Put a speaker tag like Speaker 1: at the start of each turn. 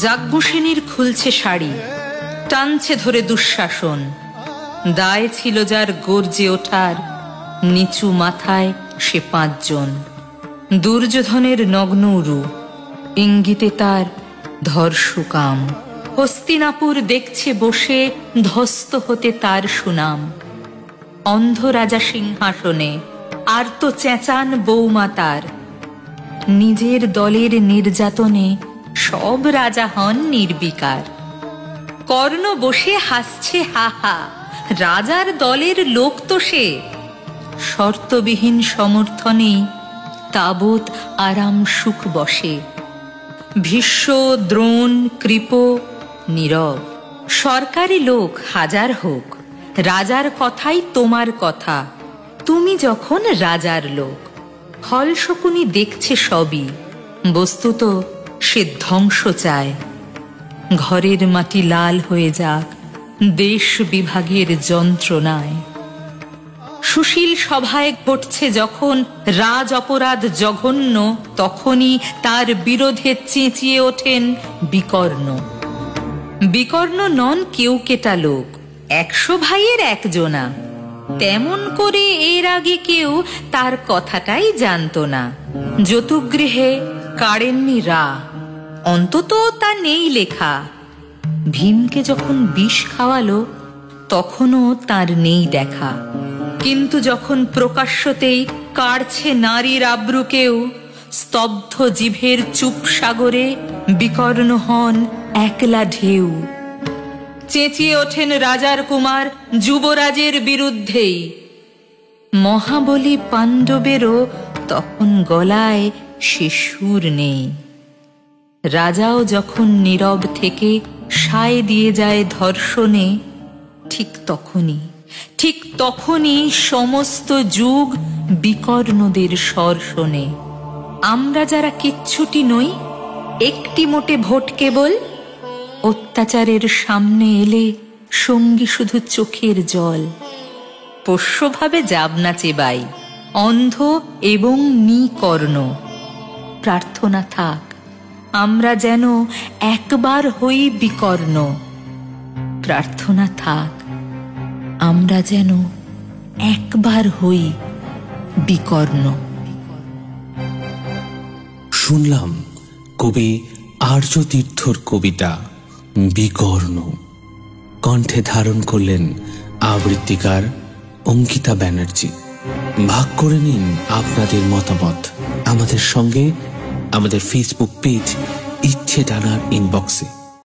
Speaker 1: যাজ্ঞসেনীর খুলছে শাড়ি, টানছে ধরে দুঃশাসন। দায় ছিল যার গর্জে ওঠার, নিচু মাথায় সে 5 জন। দুর্যোধনের নগ্ন উরু, ইঙ্গিতে তার ধর্ষকাম। হস্তিনাপুর দেখছে বসে, ধ্বস্ত হতে তার সুনাম। অন্ধ রাজা সিংহাসনে, আর তো চেঁচান বৌমা তার। নিজের দলের নির্যাতনে সব রাজা হন নির্বিকার। কর্ণ বসে হাসছে হা হা, রাজার দলের লোক তো সে। শর্তবিহীন সমর্থনে তাবৎ আরাম সুখ বসে। ভীষ্ম, দ্রোণ, কৃপ নীরব। সরকারি লোক হাজার হোক, রাজার কথাই তোমার কথা। তুমি যখন রাজার লোক। ফল শকুনি দেখছে সবই, বস্তুত সে ধ্বংস চায়। ঘরের মাটি লাল হয়ে যাক দেশ বিভাগের যন্ত্রণায়। সুশীল সভায় ঘটছে যখন রাজ অপরাধ জঘন্য, তখনই তার বিরোধে চেঁচিয়ে ওঠেন বিকর্ণ। বিকর্ণ নন কেউ কেটা লোক, 100 ভাইয়ের একজনা। তেমন করে এর আগে কেউ তার কথাটাই জানত না। যতুগৃহে কাড়েননি রা, অন্তত তা নেই লেখা। ভীমকে যখন বিষ খাওয়ালো, তখনও তার নেই দেখা। কিন্তু যখন প্রকাশ্যতেই কাড়ছে নারীর আব্রুকেও, স্তব্ধ জিভের চুপ সাগরে বিকর্ণ হন একলা ঢেউ। চেঁচিয়ে ওঠেন রাজার কুমার যুবরাজের বিরুদ্ধেই। মহাবলী পাণ্ডবেরও তখন গলায় সে সুর নেই। রাজাও যখন নীরব থেকে সায় দিয়ে যায় ধর্ষণে, ঠিক তখনই সমস্ত যুগ বিকর্ণদের স্বর শোনে। আমরা যারা কিচ্ছুটি নই, একটি মোটে ভোট কেবল, অত্যাচারের সামনে এলে সঙ্গী শুধু চোখের জল। পোষ্যভাবে যাবনা চেবাই, অন্ধ এবং নিকর্ণ। প্রার্থনা থাক আমরা যেন একবার হই বিকর্ণ। প্রার্থনা থাক আমরা যেন একবার হই বিকর্ণ।
Speaker 2: শুনলাম কবি আর্য তীর্থর কবিতা বিকর্ণ। কণ্ঠে ধারণ করলেন আবৃত্তিকার অঙ্কিতা ব্যানার্জি। ভাগ করে নিন আপনাদের মতামত আমাদের সঙ্গে আমাদের ফেসবুক পেজ ইচ্ছে ডানার ইনবক্সে।